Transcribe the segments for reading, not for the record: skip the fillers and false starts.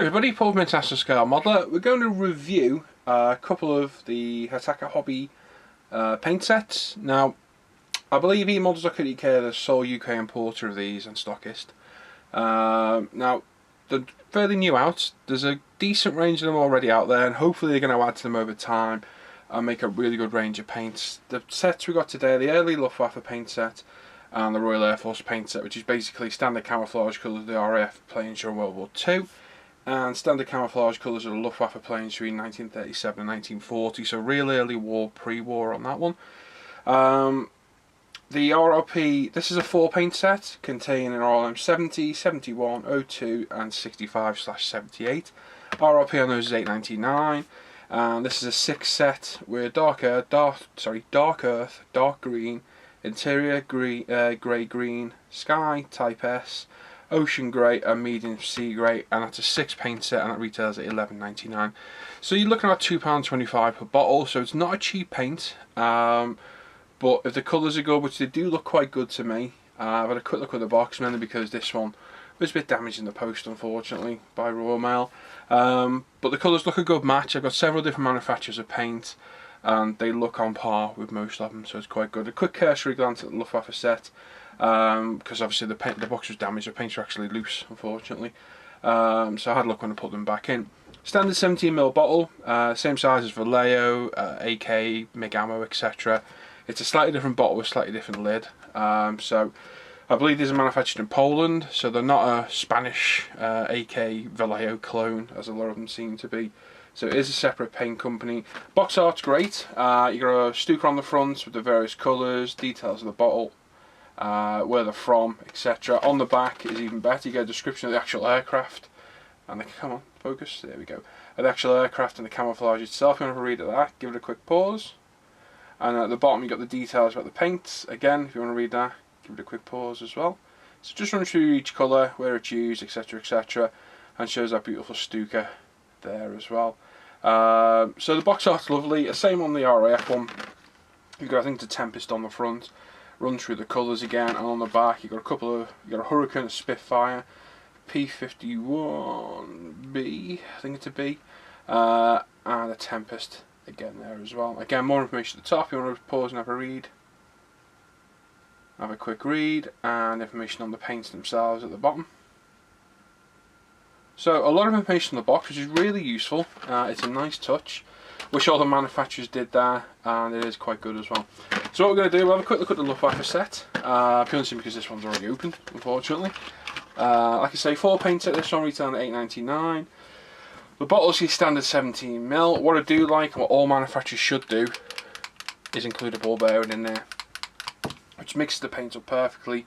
everybody, Paul from International Scale Modeler. We're going to review a couple of the Hataka Hobby paint sets. Now, I believe eModels.co.uk are the sole UK importer of these and stockist. Now, they're fairly new out. There's a decent range of them already out there, and hopefully they're going to add to them over time and make a really good range of paints. The sets we got today are the early Luftwaffe paint set and the Royal Air Force paint set, which is basically standard camouflage colours of the RAF planes during World War II. And standard camouflage colours of the Luftwaffe planes between 1937 and 1940, so real early war, pre-war on that one. The RRP, this is a 4 paint set containing RLM 70, 71, 02 and 65/78. RRP on those is $8.99, and this is a 6 set with dark earth, dark green, interior grey green, sky type S, ocean grey and medium sea grey, and that's a 6 paint set, and that retails at $11.99. So you're looking at £2.25 per bottle, so it's not a cheap paint, but if the colours are good, which they do look quite good to me. I've had a quick look at the box, mainly because this one was a bit damaged in the post, unfortunately, by Royal Mail. But the colours look a good match. I've got several different manufacturers of paint, and they look on par with most of them, so it's quite good. A quick cursory glance at the Luftwaffe set, because obviously the box was damaged, the paints are actually loose, unfortunately. So I had a look when I put them back in. Standard 17mm bottle, same size as Vallejo, AK, MiG ammo, etc. It's a slightly different bottle with a slightly different lid. So I believe these are manufactured in Poland, so they're not a Spanish AK Vallejo clone, as a lot of them seem to be. So it is a separate paint company. Box art's great. You got a sticker on the front with the various colours, details of the bottle, where they're from, etc. On the back is even better. You get a description of the actual aircraft, and come on, focus. There we go. The actual aircraft and the camouflage itself. If you want to have a read of that, give it a quick pause. And at the bottom you got the details about the paints. Again, if you want to read that, give it a quick pause as well. So just run through each colour, where it's used, etc, etc, and shows that beautiful Stuka there as well. So the box art's lovely. Same on the RAF one. You've got, I think, the Tempest on the front. Run through the colours again, and on the back you've got you got a Hurricane, a Spitfire, P-51B, I think it's a B, and a Tempest again there as well. Again, more information at the top. You want to pause and have a read. Have a quick read, and information on the paints themselves at the bottom. So a lot of information on the box, which is really useful. It's a nice touch. Wish all the manufacturers did that, and it is quite good as well. So what we're going to do, we'll have a quick look at the Luftwaffe set, purely because this one's already opened, unfortunately. Like I say, 4 paint set, this one retailing at $8.99. The bottle's your standard 17mm. What I do like, and what all manufacturers should do, is include a ball bearing in there, which mixes the paint up perfectly,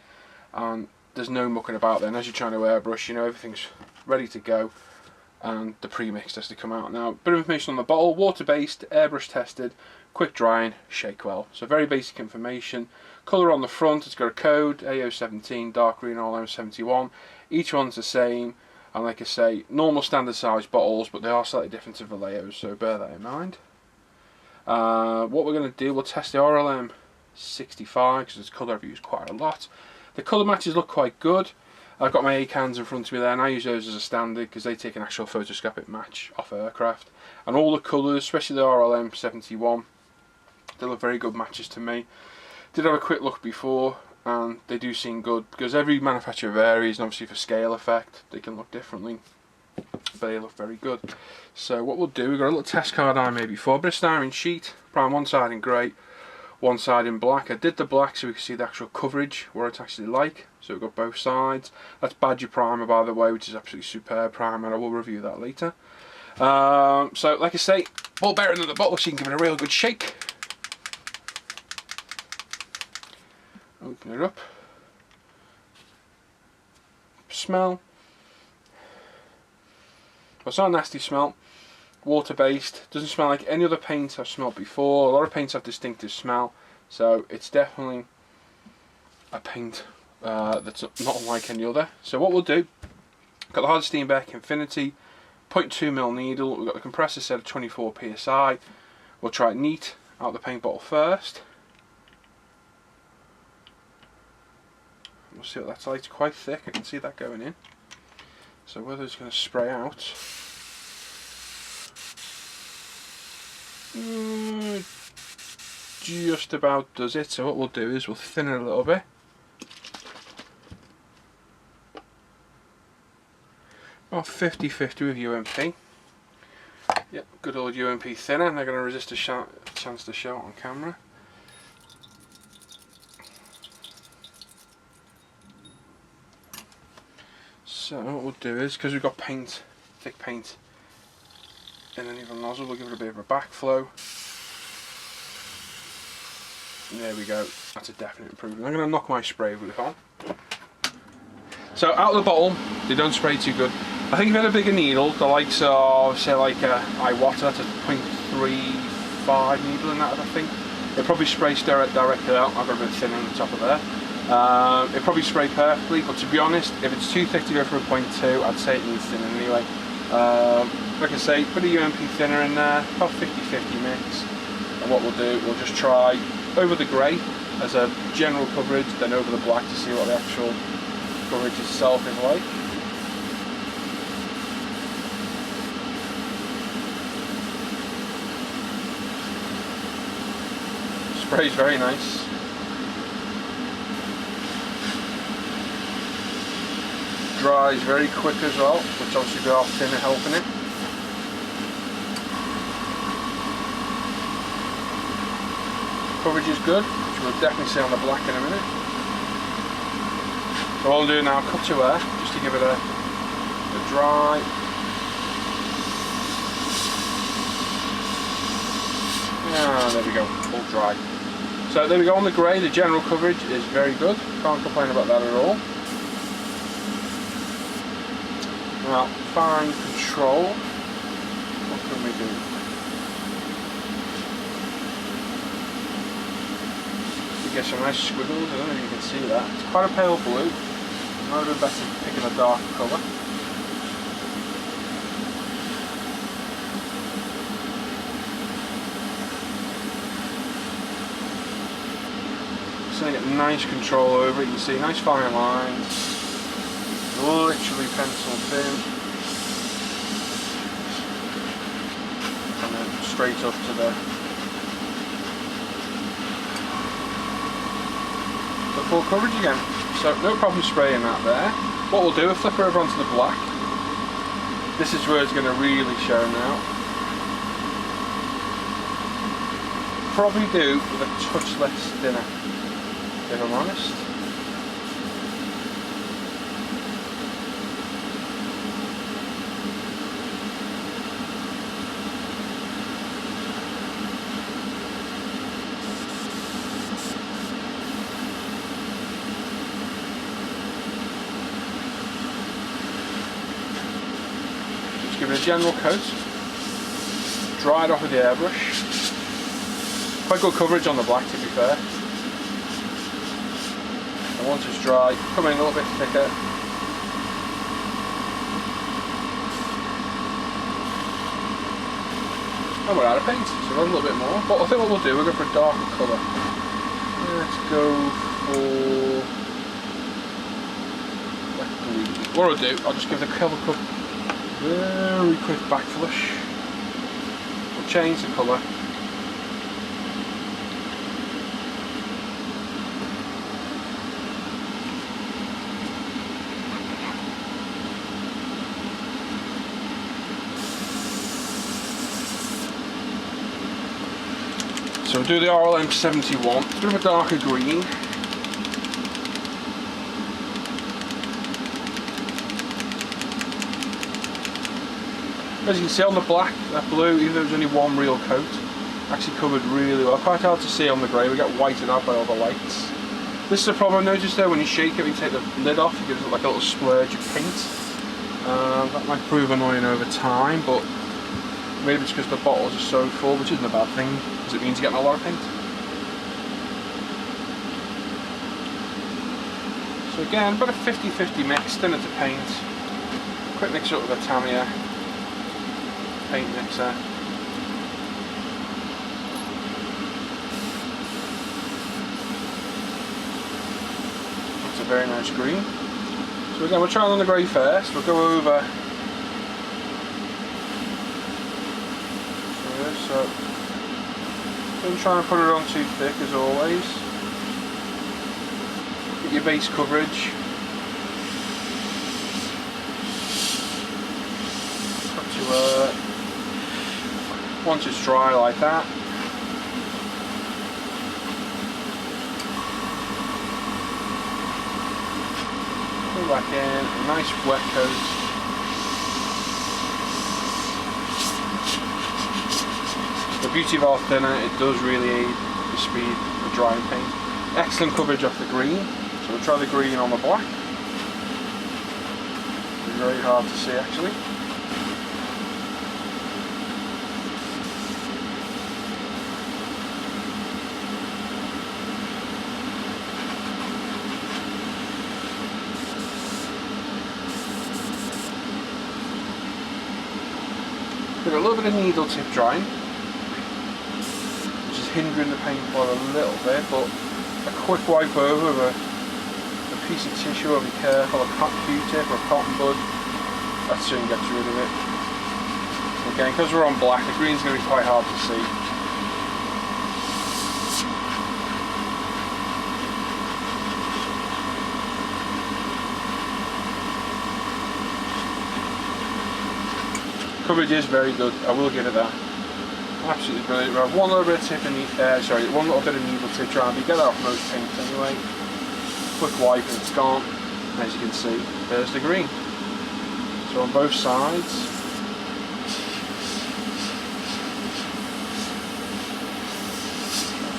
and there's no mucking about there. And as you're trying to airbrush, you know everything's ready to go, and the pre-mix has to come out. Now, a bit of information on the bottle: water-based, airbrush tested, quick drying, shake well. So very basic information. Colour on the front, it's got a code, AO17, dark green, RLM71. Each one's the same, and like I say, normal standard size bottles, but they are slightly different to Vallejo's, so bear that in mind. What we're going to do, we'll test the RLM 65, because it's colour I've used quite a lot. The colour matches look quite good. I've got my A-cans in front of me there, and I use those as a standard because they take an actual photoscopic match off aircraft. And all the colours, especially the RLM 71, they look very good matches to me. Did have a quick look before, and they do seem good, because every manufacturer varies, and obviously for scale effect they can look differently, but they look very good. So what we'll do, we've got a little test card I made before, a bit of styrene sheet, prime one side in grey, one side in black. I did the black so we can see the actual coverage, what it's actually like. So we've got both sides. That's Badger primer, by the way, which is absolutely superb primer, and I will review that later. So like I say, ball bearing in the bottle, so you can give it a real good shake. Open it up. Smell. Well, it's not a nasty smell. Water based. Doesn't smell like any other paint I've smelled before. A lot of paints have distinctive smell, so it's definitely a paint that's not unlike any other. So what we'll do, got the Hard Steenbeck Infinity 0.2mm needle. We've got the compressor set at 24 psi. We'll try it neat out of the paint bottle first. We'll see what that's like. It's quite thick, I can see that going in. So whether it's going to spray out, just about does it. So what we'll do is we'll thin it a little bit. About 50-50 with UMP. Yep, good old UMP thinner, and they're going to resist a chance to show it on camera. So what we'll do is, because we've got paint, thick paint in an even nozzle, we'll give it a bit of a backflow. And there we go, that's a definite improvement. I'm going to knock my spray wheel on. So out of the bottle, they don't spray too good. I think if you had a bigger needle, the likes of, say like a Iwata, that's a 0.35 needle in that I think, it probably sprays directly out. I've got a bit thin on the top of there. It probably spray perfectly, but to be honest, if it's too thick to go for a 0.2, I'd say it needs thinning anyway. Like I say, put a UMP thinner in there, about 50-50 mix, and what we'll do, we'll just try over the grey as a general coverage, then over the black to see what the actual coverage itself is like. Sprays very nice. Dries very quick as well, which obviously the half thinner helping it. Coverage is good, which we'll definitely see on the black in a minute. So what I'll do now, cut to air, just to give it a dry. Ah, there we go, all dry. So there we go on the grey, the general coverage is very good, can't complain about that at all. Now, fine control, what can we do? We get some nice squiggles, I don't know if you can see that. It's quite a pale blue, it might have been better picking a darker colour. So you get nice control over it, you can see nice fine lines. Literally pencil thin, and then straight up to the full coverage again. So no problem spraying that there. What we'll do, we'll flip over onto the black. This is where it's going to really show now. Probably do with a touch less thinner, if I'm honest. Give it a general coat, dry it off with the airbrush. Quite good coverage on the black, to be fair. And once it's dry, come in a little bit thicker. And we're out of paint, so we'll run a little bit more. But I think what we'll do, we'll go for a darker colour. Let's go for blue. What I'll do, I'll just give the colour cup very quick back flush. We'll change the colour. So we'll do the RLM 71, a bit of a darker green. As you can see on the black, that blue, even though there's only one real coat, actually covered really well. Quite hard to see on the grey, we get whited out by all the lights. This is a problem I noticed there, when you shake it, when you take the lid off, it gives it like a little splurge of paint. That might prove annoying over time, but maybe it's because the bottles are so full, which isn't a bad thing, because it means you're getting a lot of paint. So again, about a 50-50 mix, thinner to paint. Quick mix up with a Tamiya paint mixer. It's a very nice green. So again, we'll try on the grey first. We'll go over. So don't try and put it on too thick as always. Get your base coverage. Up to once it's dry like that. Put back in, a nice wet coat. The beauty of our thinner, it does really aid the speed of drying paint. Excellent coverage off the green, so we'll try the green on the black. It's very hard to see actually. Got a little bit of needle tip drying, which is hindering the paintball a little bit, but a quick wipe over with a piece of tissue, or be careful, a Q-tip or a cotton bud, that soon gets rid of it. Again, because we're on black, the green's going to be quite hard to see. Coverage is very good, I will give it that. Absolutely brilliant. We have one little bit of tip in the, one little bit of needle tip drying. You get that off most paints anyway. Quick wipe and it's gone. As you can see, there's the green. So on both sides.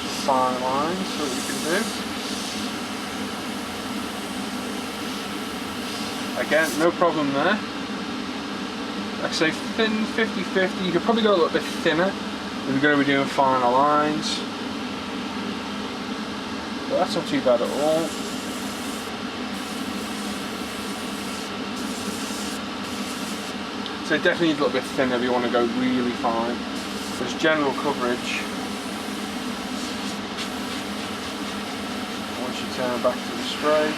Some fine lines, so what you can do. Again, no problem there. Like I say, thin 50-50, you could probably go a little bit thinner if you're going to be doing finer lines. But that's not too bad at all. So definitely need a little bit thinner if you want to go really fine. There's general coverage. Once you turn back to the spray.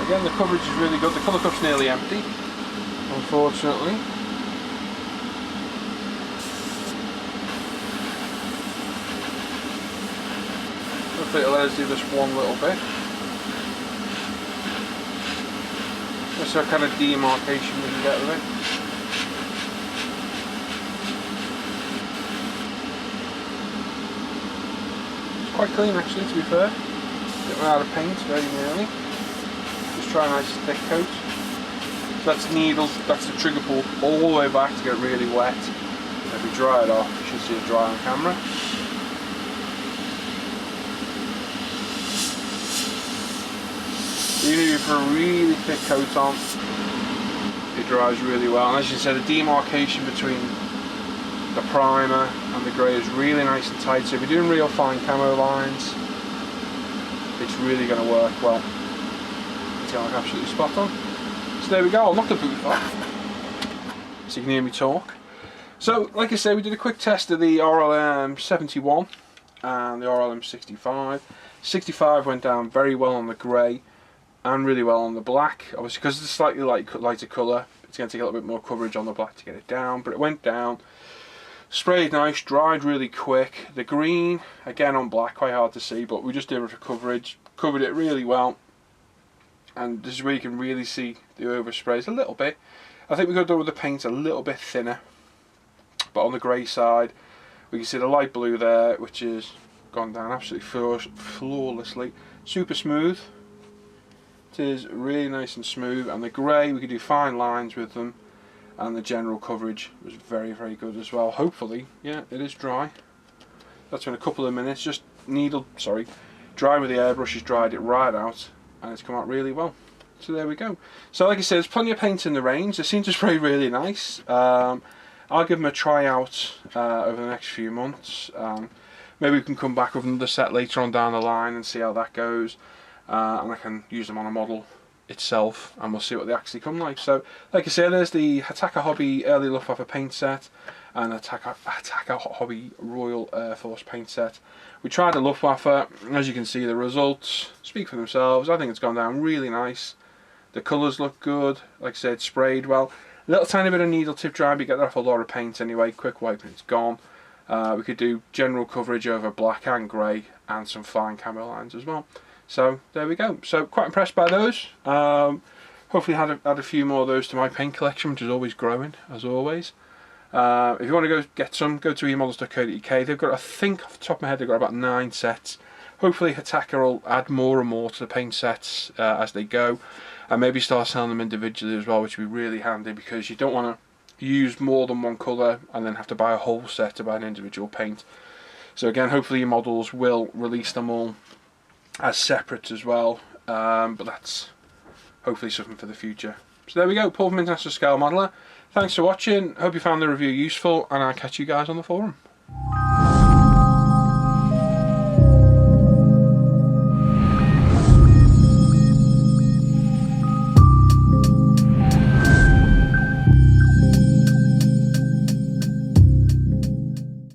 Again, the coverage is really good. The colour cup's nearly empty, unfortunately. Hopefully it'll let us do this one little bit. Just a kind of demarcation we can get with it. It's quite clean actually, to be fair. Get out of paint very nearly. Try a nice thick coat. So that's needles, that's the trigger pull all the way back to get really wet. If we dry it off, you should see it dry on camera. Even if you put a really thick coat on, it dries really well. And as you said, the demarcation between the primer and the grey is really nice and tight. So if you're doing real fine camo lines, it's really going to work well. It's going to look absolutely spot on. So there we go, I'll knock the booth off so you can hear me talk. So like I say, we did a quick test of the RLM 71 and the RLM 65. 65 went down very well on the grey and really well on the black. Obviously because it's a slightly lighter colour, it's going to take a little bit more coverage on the black to get it down, but it went down. Sprayed nice, dried really quick. The green, again on black, quite hard to see, but we just did it for coverage. Covered it really well. And this is where you can really see the oversprays a little bit. I think we could have done with the paint a little bit thinner. But on the grey side, we can see the light blue there, which has gone down absolutely flawlessly. Super smooth. It is really nice and smooth. And the grey, we could do fine lines with them. And the general coverage was very, very good as well. Hopefully, yeah, it is dry. That's been a couple of minutes. Just dry with the airbrush has dried it right out. And it's come out really well. So there we go. So like I said, there's plenty of paint in the range. They seem to spray really nice. I'll give them a try out over the next few months. Maybe we can come back with another set later on down the line and see how that goes. And I can use them on a model itself, and we'll see what they actually come like. So, like I say, there's the Hataka Hobby Early Luftwaffe paint set and Hataka Hobby Royal Air Force paint set. We tried the Luftwaffe. As you can see, the results speak for themselves. I think it's gone down really nice. The colours look good. Like I said, sprayed well. A little tiny bit of needle tip dry, but you get that off a lot of paint anyway. Quick wipe and it's gone. We could do general coverage over black and grey and some fine camo lines as well. So there we go. So quite impressed by those. Hopefully add a few more of those to my paint collection, which is always growing as always. If you want to go get some, go to emodels.co.uk. They've got, I think off the top of my head, they've got about 9 sets. Hopefully Hataka will add more and more to the paint sets as they go, and maybe start selling them individually as well, which would be really handy, because you don't want to use more than one colour and then have to buy a whole set to buy an individual paint. So again, hopefully your models will release them all as separate as well, but that's hopefully something for the future. So there we go, Paul from International Scale Modeller. Thanks for watching, hope you found the review useful, and I'll catch you guys on the forum.